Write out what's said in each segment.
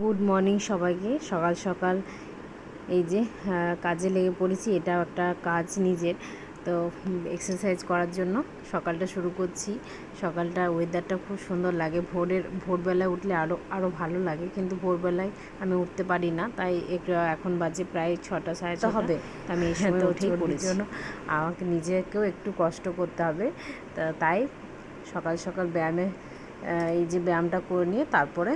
Good morning সবাইকে। সকাল সকাল এই যে কাজে লেগে পড়েছি। এটা একটা কাজ নিজের, তো এক্সারসাইজ করার জন্য সকালটা শুরু করছি। সকালটা ওয়েদারটা খুব সুন্দর লাগে, ভোরবেলায় উঠলে আরও ভালো লাগে, কিন্তু ভোরবেলায় আমি উঠতে পারি না, তাই এখন বাজে প্রায় 6টা সাড়ে 6টা হবে। আমি এই সময় উঠেই পড়েছি, জন্য আমাকে নিজেকেও একটু কষ্ট করতে হবে। তাই সকাল সকাল এই যে ব্যায়ামটা করে নিয়ে তারপরে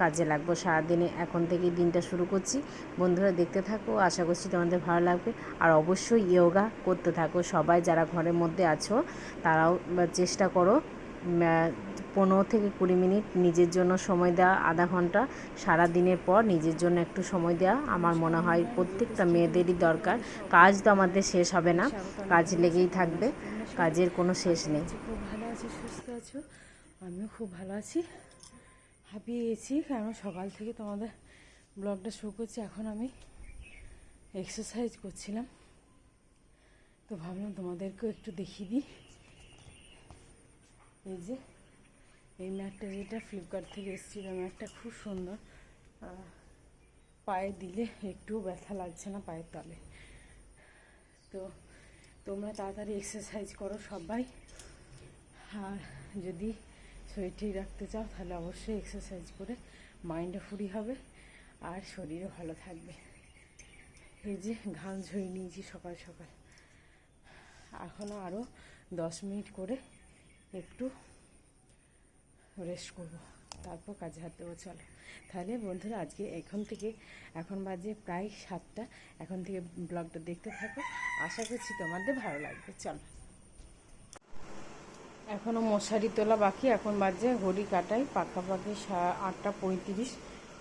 কাজে লাগবো। সারাদিনে এখন থেকেই দিনটা শুরু করছি। বন্ধুরা দেখতে থাকো, আশা করছি তোমাদের ভালো লাগবে। আর অবশ্যই ইয়োগা করতে থাকো। সবাই যারা ঘরের মধ্যে আছো তারাও চেষ্টা করো 15 থেকে 20 মিনিট নিজের জন্য সময় দেওয়া, আধা ঘন্টা সারা দিনের পর নিজের জন্য একটু সময় দেওয়া আমার মনে হয় প্রত্যেকটা মেয়েদেরই দরকার। কাজ তো আমাদের শেষ হবে না, কাজ লেগেই থাকবে, কাজের কোনো শেষ নেই। খুব ভালো আছি, সুস্থ আছো? আমিও খুব ভালো আছি। হাঁপিয়ে গেছি, কারণ সকাল থেকে তোমাদের ব্লগটা শুরু করছি। এখন আমি এক্সারসাইজ করছিলাম, তো ভাবলাম তোমাদেরকেও একটু দেখিয়ে দিই। এই যে এই ম্যাটটা, যেটা ফ্লিপকার্ট থেকে এসেছিল, ম্যাটটা খুব সুন্দর। পায়ে দিলে একটুও ব্যথা লাগছে না পায়ের তলে। তো তোমরা তাড়াতাড়ি এক্সারসাইজ করো সবাই। আর যদি শরীর ঠিক রাখতে চাও তাহলে অবশ্যই এক্সারসাইজ করে মাইন্ডও ফ্রি হবে আর শরীরও ভালো থাকবে। এই যে ঘাম ঝরিয়ে নিয়েছি সকাল সকাল। এখনও আরও 10 মিনিট করে একটু রেস্ট করবো, তারপর কাজে হাত দেবো। চলো তাহলে বন্ধুরা, আজকে এখন বাজে প্রায় 7টা। এখন থেকে ব্লগটা দেখতে থাকো, আশা করছি তোমাদের ভালো লাগবে। চলো, এখনও মশারি তোলা বাকি। এখন বাজে ঘড়ি কাটাই পাকাপাকি 8টা 35।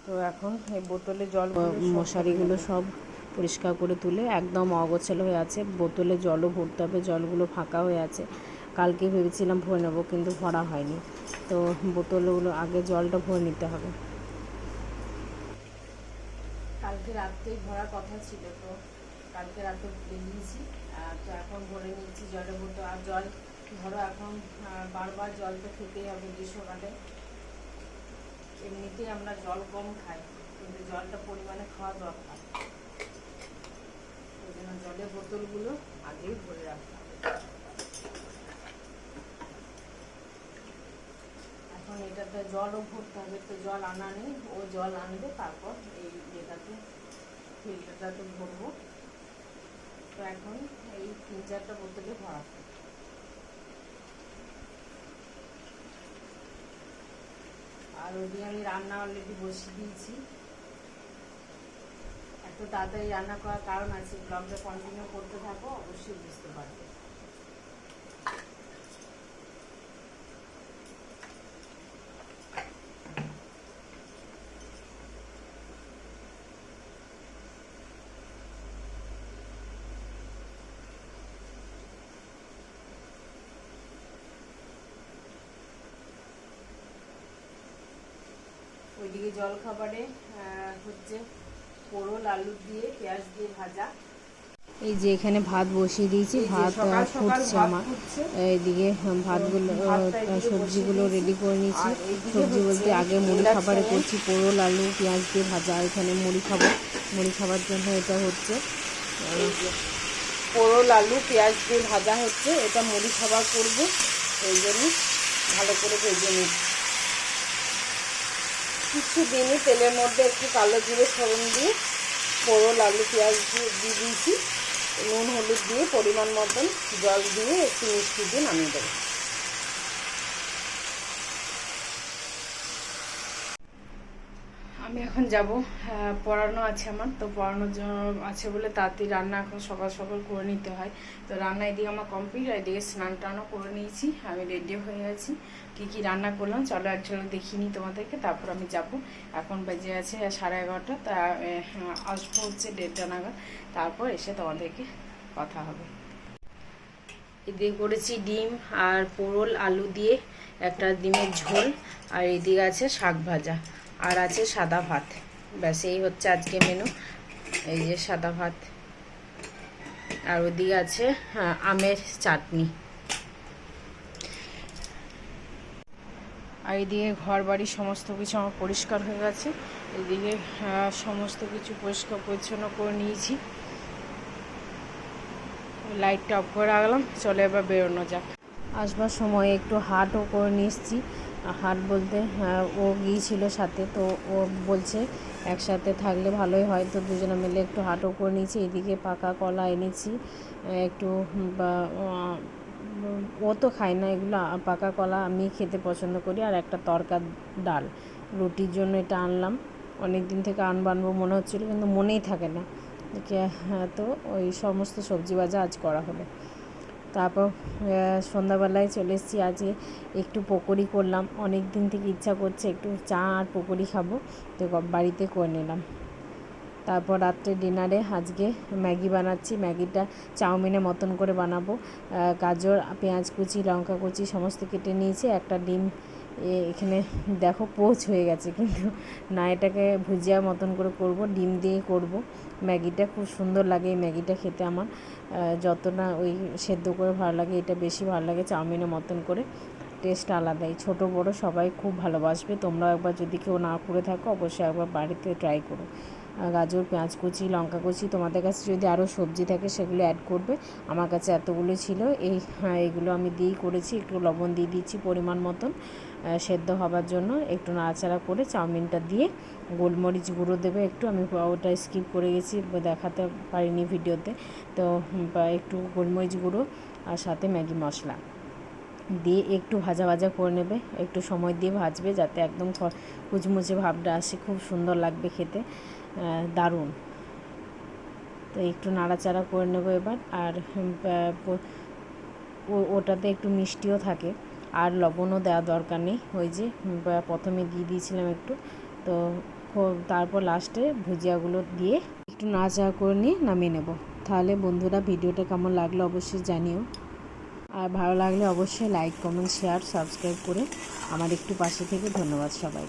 তো এখন এই বোতলে জল, মশারিগুলো সব পরিষ্কার করে তুলে একদম অগোছালো হয়ে আছে। বোতলে জলও ভরতে হবে, জলগুলো ফাঁকা হয়ে আছে। কালকে ভেবেছিলাম ভরে নেবো, কিন্তু ভরা হয়নি। তো বোতলগুলো আগে জলটা ভরে নিতে হবে। কালকে রাত্রেই ভরার কথা ছিল, তো কালকে রাতে ভরে নিয়েছি। তো এখন ভরে নিচ্ছি জলের বোতল। আর জল ধরো এখন বারবার জল তো খেতেই হবে গ্রীষ্মকালে। এমনিতেই আমরা জল কম খাই, কিন্তু জলটা পরিমাণে খাওয়া দরকার। ওই জন্য জলের বোতলগুলো আগেই ভরে রাখতে হবে। এখন এটাতে জলও ভরতে হবে, তো জল আনা নেই, ও জল আনবে, তারপর এই এটাতে ফিল্টারটাতে ভরবো। তো এখন এই 3-4টা বোতলে ভরাবো। আর ওদিকে আমি রান্না অলরেডি বসিয়ে দিয়েছি। এত তাড়াতাড়ি রান্না করার কারণ আছে, ব্লগটা কন্টিনিউ করতে থাকো, অবশ্যই বুঝতে পারবে। ওইদিকে জলখাবারে হচ্ছে পোড়ল আলু দিয়ে পেঁয়াজ দিয়ে ভাজা। এই যে এখানে ভাত বসিয়ে দিয়েছি, ভাত ফুটছে আমার। এইদিকে ভাতগুলো, সবজিগুলো রেডি করে নিয়েছি। সবজি বলতে আগে মুড়ি খাবারে করছি পোড়ল আলু পেঁয়াজ দিয়ে ভাজা। এখানে মুড়ি খাবার জন্য এটা হচ্ছে পোড়ল আলু পেঁয়াজ দিয়ে ভাজা হচ্ছে। এটা মুড়ি খাবার করবো, এই জন্য ভালো করে ভেজে নিচ্ছি। কিছু দিনই তেলের মধ্যে একটু কালো জিরে ফোড়ন দিয়ে পোড়ল আলু পেঁয়াজ দিয়ে দিয়েছি। নুন হলুদ দিয়ে পরিমাণ মতন জল দিয়ে একটু মিষ্টি দিয়ে নামিয়ে দেবো। আমি এখন যাব, পড়ানো আছে আমার, তো পড়ানোর জন্য আছে বলে তাড়াতাড়ি রান্না এখন সকাল সকাল করে নিতে হয়। তো রান্না এদিকে আমার কমপ্লিট, আর এদিকে স্নান টানও করে নিয়েছি, আমি রেডি হয়ে আছি। কী রান্না করলাম চলো এক ঝলক দেখিয়ে নিই তোমাদেরকে, তারপর আমি যাব। এখন বেজে আছে 11:30, তা আসবো হচ্ছে 1:30 নাগাদ, তারপর এসে তোমাদেরকে কথা হবে। এদিকে করেছি ডিম আর পোড়ল আলু দিয়ে একটা ডিমের ঝোল, আর এদিকে আছে শাক ভাজা, আর আছে সাদা ভাত। ব্যাস এই হচ্ছে আজকে মেনু। এই যে সাদা ভাত, আর ওদিকে আছে আমের চাটনি। আর এদিকে ঘর বাড়ি সমস্ত কিছু আমার পরিষ্কার হয়ে গেছে। এদিকে সমস্ত কিছু পরিষ্কার পরিচ্ছন্ন করে নিয়েছি, লাইটটা অফ করে রাখলাম। চলে এবার বেরোনো যাক। আসবার সময় একটু হাটও করে নিয়ে এসেছি। হাট বলতে ও গিয়েছিল সাথে, তো ও বলছে একসাথে থাকলে ভালোই হয়, তো দুজনে মিলে একটু হাটও করে নিয়েছি। এদিকে পাকা কলা এনেছি একটু, বা ও তো খায় না এগুলো, পাকা কলা আমি খেতে পছন্দ করি। আর একটা তরকার ডাল, রুটির জন্য এটা আনলাম। অনেক দিন থেকে আনবো মনে হচ্ছিলো, কিন্তু মনেই থাকে না। তো ওই সমস্ত সবজি ভাজা আজ করা হলো। তারপর সন্ধ্যাবেলায় চলে এসেছি। আজকে একটু পকোড়ি করলাম, অনেক দিন থেকে ইচ্ছা করছে একটু চা আর পকোড়ি খাবো, তো বাড়িতে করে নিলাম। তারপর রাত্রে ডিনারে আজকে ম্যাগি বানাচ্ছি। ম্যাগিটা চাউমিনের মতন করে বানাবো। গাজর, পেঁয়াজ কুচি, লঙ্কা কুচি সমস্ত কেটে নিয়েছি। একটা ডিম এখানে দেখো পোচ হয়ে গেছে, কিন্তু না, এটাকে ভুজিয়ার মতন করে করব, ডিম দিয়ে করব। ম্যাগিটা খুব সুন্দর লাগে, এই ম্যাগিটা খেতে আমার যত না ওই সেদ্ধ করে ভালো লাগে, এটা বেশি ভালো লাগে চাউমিনের মতন করে, টেস্ট আলাদাই। ছোট বড় সবাই খুব ভালোবাসবে। তোমরাও একবার যদি কেউ না করে থাকো অবশ্যই একবার বাড়িতে ট্রাই করো। গাজর, পেঁয়াজ কুচি, লঙ্কা কুচি, তোমাদের কাছে যদি আরও সবজি থাকে সেগুলো অ্যাড করবে। আমার কাছে এতগুলো ছিল, এইগুলো আমি দিয়েই করেছি। একটু লবণ দিয়ে দিচ্ছি পরিমাণ মতন সেদ্ধ হবার জন্য। একটু নাড়াচাড়া করে চাউমিনটা দিয়ে গোলমরিচ গুঁড়ো দেবে একটু, আমি ওটা স্কিপ করে গেছি, দেখাতে পারিনি ভিডিওতে। তো একটু গোলমরিচ গুঁড়ো আর সাথে ম্যাগি মশলা দিয়ে একটু ভাজা ভাজা করে নেবে, একটু সময় দিয়ে ভাজবে যাতে একদম কুচমুচে ভাবটা আসে, খুব সুন্দর লাগবে খেতে, দারুণ। তো একটু নাড়াচাড়া করে নেবো এবার। আর ওটাতে একটু মিষ্টিও থাকে, আর লবণও দেওয়া দরকার নেই, ওই যে প্রথমে দিয়ে দিয়েছিলাম একটু। তো তারপর লাস্টে ভুজিয়াগুলো দিয়ে একটু নাড়াচাড়া করে নিয়ে নামিয়ে নেব। তাহলে বন্ধুরা, ভিডিওটা কেমন লাগলো অবশ্যই জানিও, আর ভালো লাগলে অবশ্যই লাইক, কমেন্ট, শেয়ার, সাবস্ক্রাইব করে আমার একটু পাশে থেকে ধন্যবাদ সবাই।